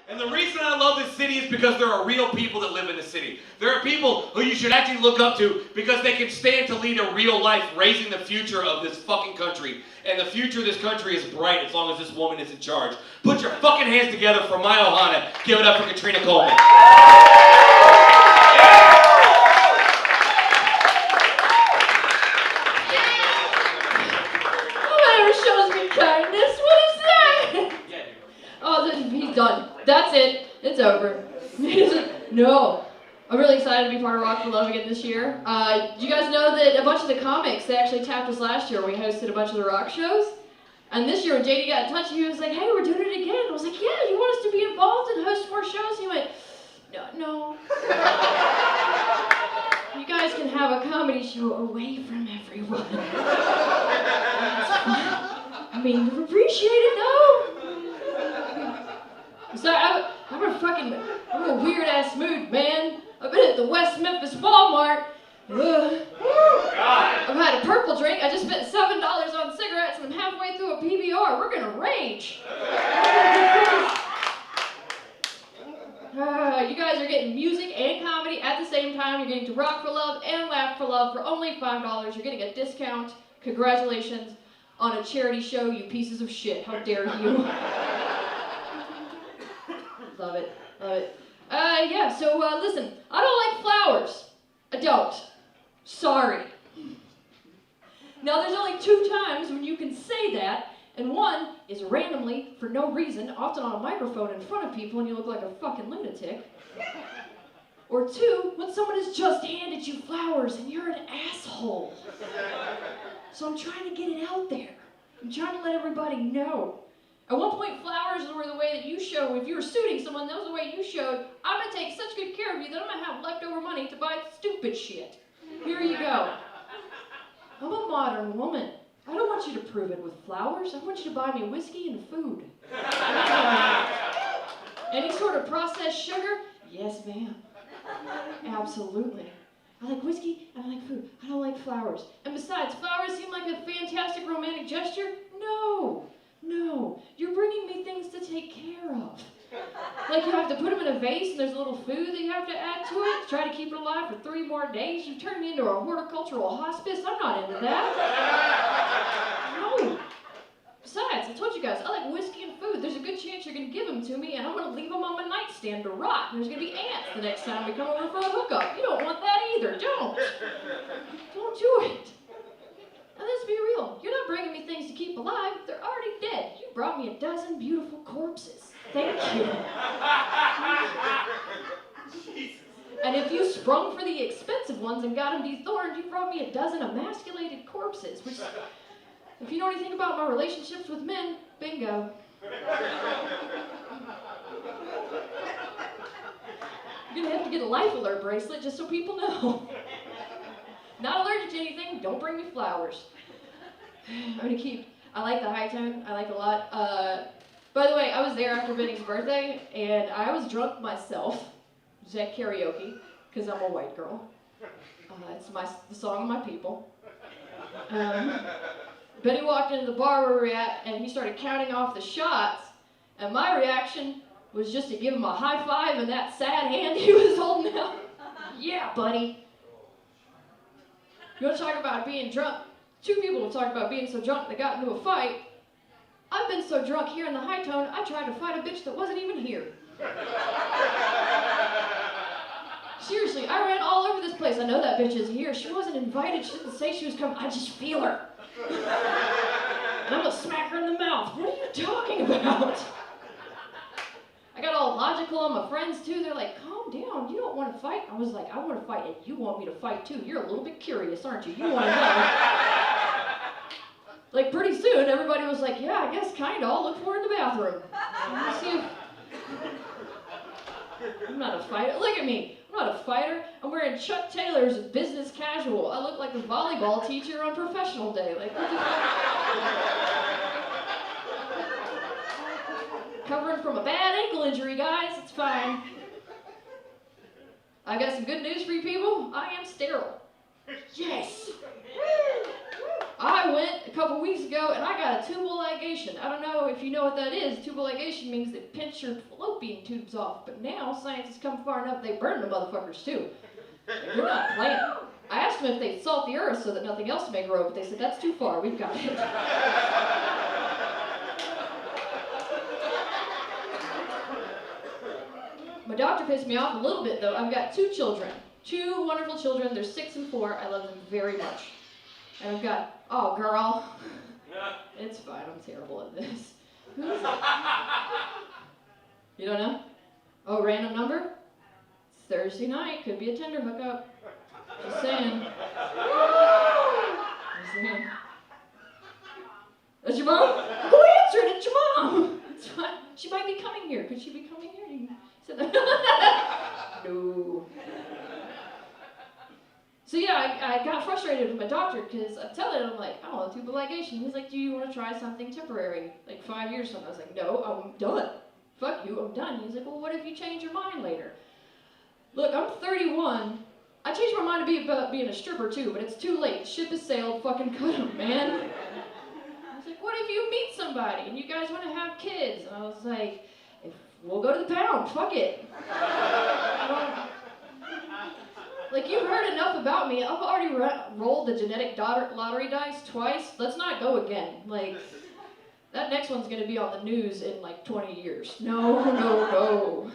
And the reason I love this city is because there are real people that live in the city. There are people who you should actually look up to because they can stand to lead a real life raising the future of this fucking country. And the future of this country is bright as long as this woman is in charge. Put your fucking hands together for my Ohana. Give it up for Katrina Coleman. Whoever shows me kindness, what is that? Oh, he's done. That's it. It's over. No. I'm really excited to be part of Rock for Love again this year. Do you guys know that a bunch of the comics, they actually tapped us last year when we hosted a bunch of the rock shows? And this year when JD got in touch, he was like, hey, we're doing it again. I was like, yeah, you want us to be involved and host more shows? He went, no. You guys can have a comedy show away from everyone. I mean, we appreciate it though. So I'm in a weird ass mood, man. I've been at the West Memphis Walmart. I've had a purple drink. I just spent $7 on cigarettes and I'm halfway through a PBR. We're gonna rage. You guys are getting music and comedy at the same time. You're getting to Rock for Love and Laugh for Love for only $5. You're getting a discount. Congratulations on a charity show, you pieces of shit. How dare you? Love it. Listen, I don't like flowers. I don't. Sorry. Now, there's only 2 times when you can say that, and one is randomly, for no reason, often on a microphone in front of people and you look like a fucking lunatic. Or 2, when someone has just handed you flowers and you're an asshole. So I'm trying to get it out there. I'm trying to let everybody know. At one point, flowers were the way that you showed, if you were suiting someone, that was the way you showed, I'm going to take such good care of you that I'm going to have leftover money to buy stupid shit. Here you go. I'm a modern woman. I don't want you to prove it with flowers. I want you to buy me whiskey and food. Any sort of processed sugar? Yes, ma'am. Absolutely. I like whiskey and I like food. I don't like flowers. And besides, flowers seem like a fantastic romantic gesture? No, you're bringing me things to take care of. Like you have to put them in a vase and there's a little food that you have to add to it to try to keep it alive for 3 more days. You turned me into a horticultural hospice. I'm not into that. No. Besides, I told you guys, I like whiskey and food. There's a good chance you're going to give them to me and I'm going to leave them on my nightstand to rot. And there's going to be ants the next time we come over for a hookup. You don't want that either. Don't do it. Now let's be real. You're not bringing me things to keep alive. They're already dead. You brought me a dozen beautiful corpses. Thank you. And if you sprung for the expensive ones and got them dethorned, you brought me a dozen emasculated corpses, which, if you know anything about my relationships with men, bingo. You're gonna have to get a life alert bracelet just so people know. Not allergic to anything, don't bring me flowers. I like the high tone, I like it a lot. By the way, I was there after Benny's birthday, and I was drunk myself. It was at karaoke, because I'm a white girl. It's the song of my people. Benny walked into the bar where we were at, and he started counting off the shots, and my reaction was just to give him a high five and that sad hand he was holding out. Yeah, buddy. You want to talk about being drunk? 2 people will talk about being so drunk they got into a fight. I've been so drunk here in the high tone, I tried to fight a bitch that wasn't even here. Seriously, I ran all over this place. I know that bitch is here. She wasn't invited. She didn't say she was coming. I just feel her. And I'm gonna smack her in the mouth. What are you talking about? I got all logical on my friends too. They're like, calm down, you don't want to fight. I was like, I want to fight and you want me to fight too. You're a little bit curious, aren't you? You want to know. Like pretty soon, everybody was like, yeah, I guess kinda. I'll look for her in the bathroom. See if... I'm not a fighter. Look at me. I'm not a fighter. I'm wearing Chuck Taylor's business casual. I look like the volleyball teacher on professional day. Like, what the fuck? Covering from a bad ankle injury, guys. It's fine. I've got some good news for you people. I am sterile. Yes. I went a couple weeks ago and I got a tubal ligation. I don't know if you know what that is. Tubal ligation means they pinch your fallopian tubes off. But now science has come far enough they burn the motherfuckers too. They're not playing. I asked them if they'd salt the earth so that nothing else may grow, but they said that's too far. We've got it. My doctor pissed me off a little bit though. I've got 2 children. 2 wonderful children. They're 6 and 4. I love them very much. And I've got, oh girl, it's fine, I'm terrible at this. Who is it? You don't know? Oh, random number? It's Thursday night, could be a Tinder hookup. Just saying. Just saying. That's your mom? Go answer it, it's your mom. It's fine. She might be coming here. Could she be coming here? You said that. No. So yeah, I got frustrated with my doctor because I'm telling him, I'm like, I don't want tubal ligation. He's like, do you want to try something temporary, like 5 years from now? I was like, no, I'm done. Fuck you, I'm done. He's like, well, what if you change your mind later? Look, I'm 31. I changed my mind to be about being a stripper too, but it's too late. The ship has sailed. Fucking cut him, man. I was like, what if you meet somebody and you guys want to have kids? And I was like, we'll go to the pound. Fuck it. Like, you've heard enough about me. I've already rolled the genetic lottery dice twice. Let's not go again. Like, that next one's going to be on the news in, like, 20 years. No, no, no.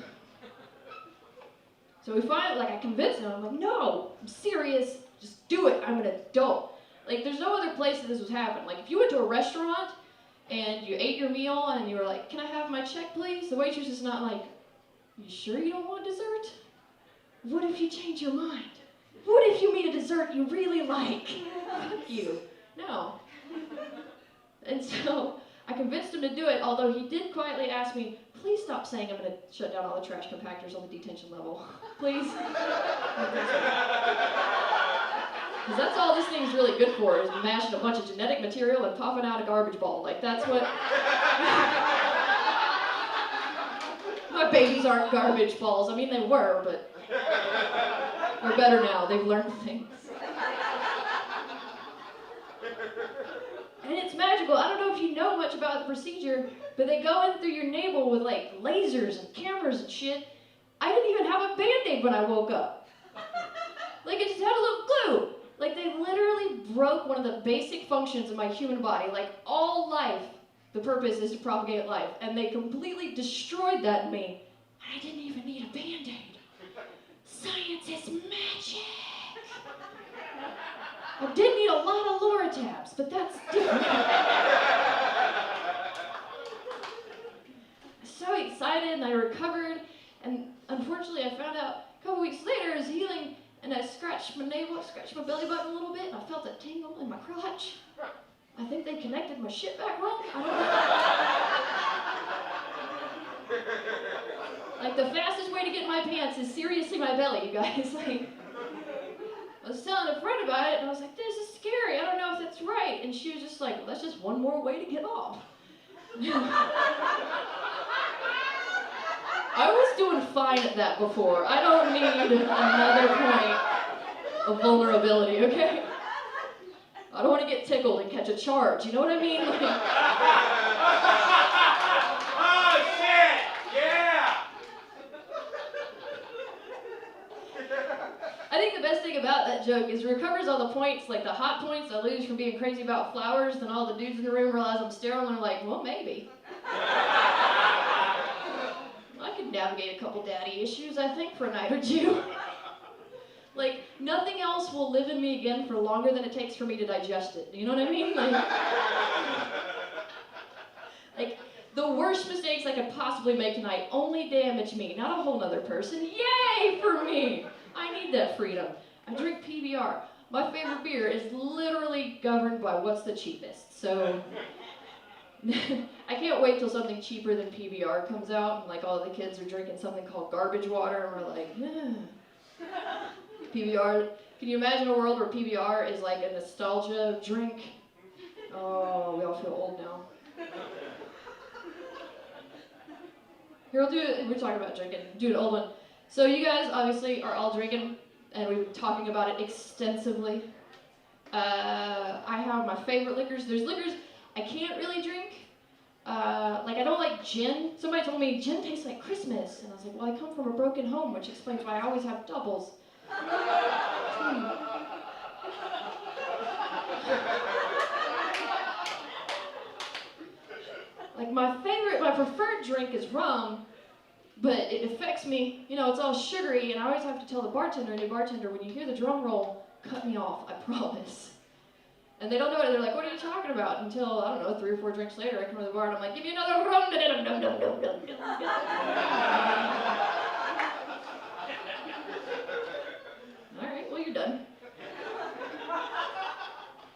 So we finally, like, I convinced him. I'm like, no, I'm serious. Just do it. I'm an adult. Like, there's no other place that this was happening. Like, if you went to a restaurant and you ate your meal and you were like, can I have my check, please? The waitress is not like, you sure you don't want dessert? What if you change your mind? What if you meet a dessert you really like? Fuck you. No. And so I convinced him to do it, although he did quietly ask me, please stop saying I'm going to shut down all the trash compactors on the detention level. Please. Because that's all this thing's really good for, is mashing a bunch of genetic material and popping out a garbage ball. Like, that's what... My babies aren't garbage balls. I mean, they were, but... They're better now. They've learned things. And it's magical. I don't know if you know much about the procedure, but they go in through your navel with like lasers and cameras and shit. I didn't even have a Band-Aid when I woke up. Like, I just had a little glue. Like, they literally broke one of the basic functions of my human body. Like, all life, the purpose is to propagate life. And they completely destroyed that in me. I didn't even need a Band-Aid. Science is magic. I did need a lot of Loratabs, but that's different. So excited, and I recovered, and unfortunately I found out a couple weeks later it was healing, and I scratched my navel, scratched my belly button a little bit, and I felt a tingle in my crotch. I think they connected my shit back wrong. I don't know. Like, the fastest way to get in my pants is seriously my belly, you guys. Like, I was telling a friend about it, and I was like, this is scary. I don't know if that's right. And she was just like, well, that's just one more way to get off. I was doing fine at that before. I don't need another point of vulnerability, okay? I don't want to get tickled and catch a charge, you know what I mean? Like, oh, shit! Yeah! I think the best thing about that joke is it recovers all the points, like the hot points I lose from being crazy about flowers, then all the dudes in the room realize I'm sterile and they're like, well, maybe. I could navigate a couple daddy issues, I think, for a night or two. Like, nothing else will live in me again for longer than it takes for me to digest it. You know what I mean? Like, the worst mistakes I could possibly make tonight only damage me, not a whole nother person. Yay for me! I need that freedom. I drink PBR. My favorite beer is literally governed by what's the cheapest. So, I can't wait till something cheaper than PBR comes out, and like all the kids are drinking something called garbage water, and we're like, PBR. Can you imagine a world where PBR is like a nostalgia drink? Oh, we all feel old now. Here, we'll do it. We're talking about drinking. Do an old one. So you guys obviously are all drinking, and we've been talking about it extensively. I have my favorite liquors. There's liquors I can't really drink. Like, I don't like gin. Somebody told me gin tastes like Christmas. And I was like, well, I come from a broken home, which explains why I always have doubles. Like, my preferred drink is rum, but it affects me. You know, it's all sugary, and I always have to tell the bartender, new bartender, when you hear the drum roll, cut me off, I promise. And they don't know it. They're like, what are you talking about? Until, I don't know, 3 or 4 drinks later, I come to the bar and I'm like, give me another rum. All right, well, you're done.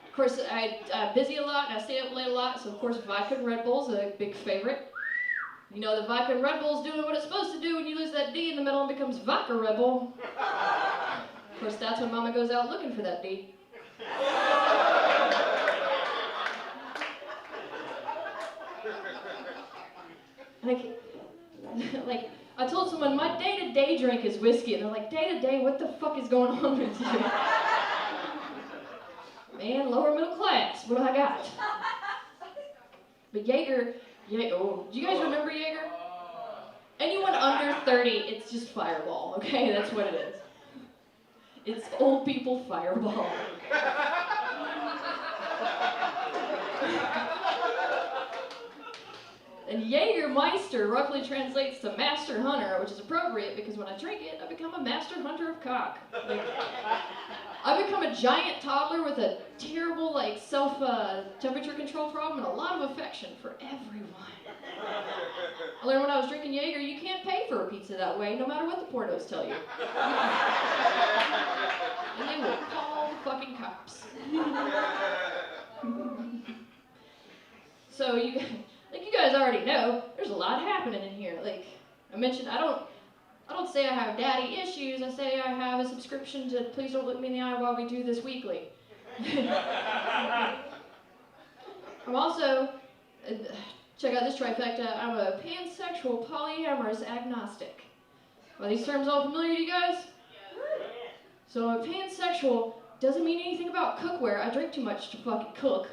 Of course, I'm busy a lot and I stay up late a lot, so of course vodka and Red Bull's a big favorite. You know, the vodka and Red Bull's doing what it's supposed to do when you lose that D in the middle and becomes vodka Red Bull. Of course, that's when Mama goes out looking for that D. Like, I told someone my day-to-day drink is whiskey, and they're like, day-to-day, what the fuck is going on with you? Man, lower middle class, what do I got? But Jaeger, oh, do you guys remember Jaeger? Anyone under 30, it's just Fireball, okay? That's what it is. It's old people Fireball. And Jägermeister roughly translates to Master Hunter, which is appropriate because when I drink it, I become a Master Hunter of cock. Like, I become a giant toddler with a terrible, like, temperature control problem and a lot of affection for everyone. I learned when I was drinking Jaeger, you can't pay for a pizza that way, no matter what the pornos tell you. And they will call the fucking cops. So you guys already know, there's a lot happening in here. Like I mentioned, I don't say I have daddy issues. I say I have a subscription to Please Don't Look Me in the Eye While We Do This Weekly. I'm also, check out this trifecta, I'm a pansexual polyamorous agnostic. Are these terms all familiar to you guys? So a pansexual doesn't mean anything about cookware. I drink too much to fucking cook.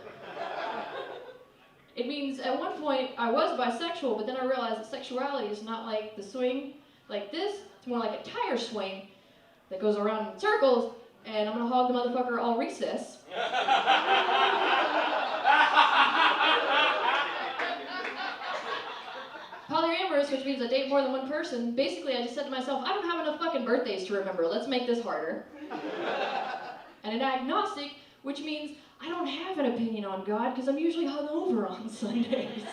It means at one point I was bisexual, but then I realized that sexuality is not like the swing like this. It's more like a tire swing that goes around in circles, and I'm gonna hog the motherfucker all recess. Polyamorous, which means I date more than one person. Basically, I just said to myself, I don't have enough fucking birthdays to remember. Let's make this harder. And an agnostic, which means I don't have an opinion on God because I'm usually hungover on Sundays.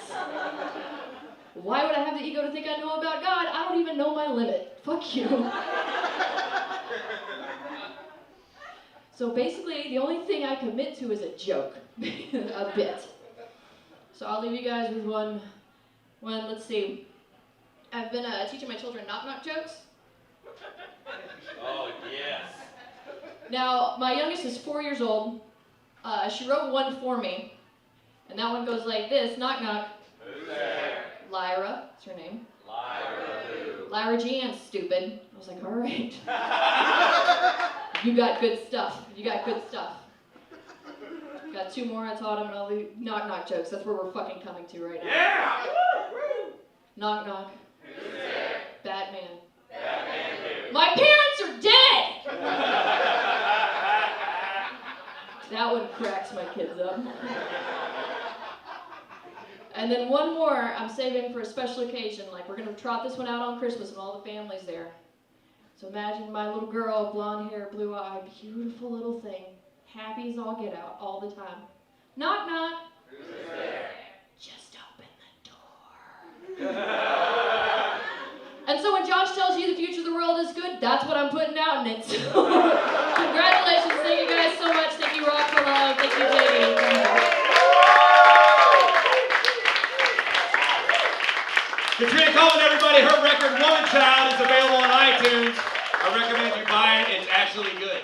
Why would I have the ego to think I know about God? I don't even know my limit. Fuck you. So basically, the only thing I commit to is a joke, a bit. So I'll leave you guys with one, let's see. I've been teaching my children knock-knock jokes. Oh, yes. Now, my youngest is 4 years old. She wrote one for me, and that one goes like this: knock knock. Who's there? Lyra, that's her name. Lyra who? Lyra Jan, stupid. I was like, all right. You got good stuff. You got good stuff. Got 2 more I taught him, and I'll leave knock knock jokes. That's where we're fucking coming to right now. Yeah! Knock knock. Who's there? Batman. Batman who? My parents are dead! That one cracks my kids up. And then one more I'm saving for a special occasion. Like, we're gonna trot this one out on Christmas and all the family's there. So imagine my little girl, blonde hair, blue eye, beautiful little thing, happy as all get out, all the time. Knock knock. Who's there? Just open the door. And so when Josh tells you the future of the world is good, that's what I'm putting out in it. So congratulations, thank you guys so much. Thank you, Rock for Love. Thank you, JD. Katrina Coleman, everybody, her record, Woman Child, is available on iTunes. I recommend you buy it. It's actually good.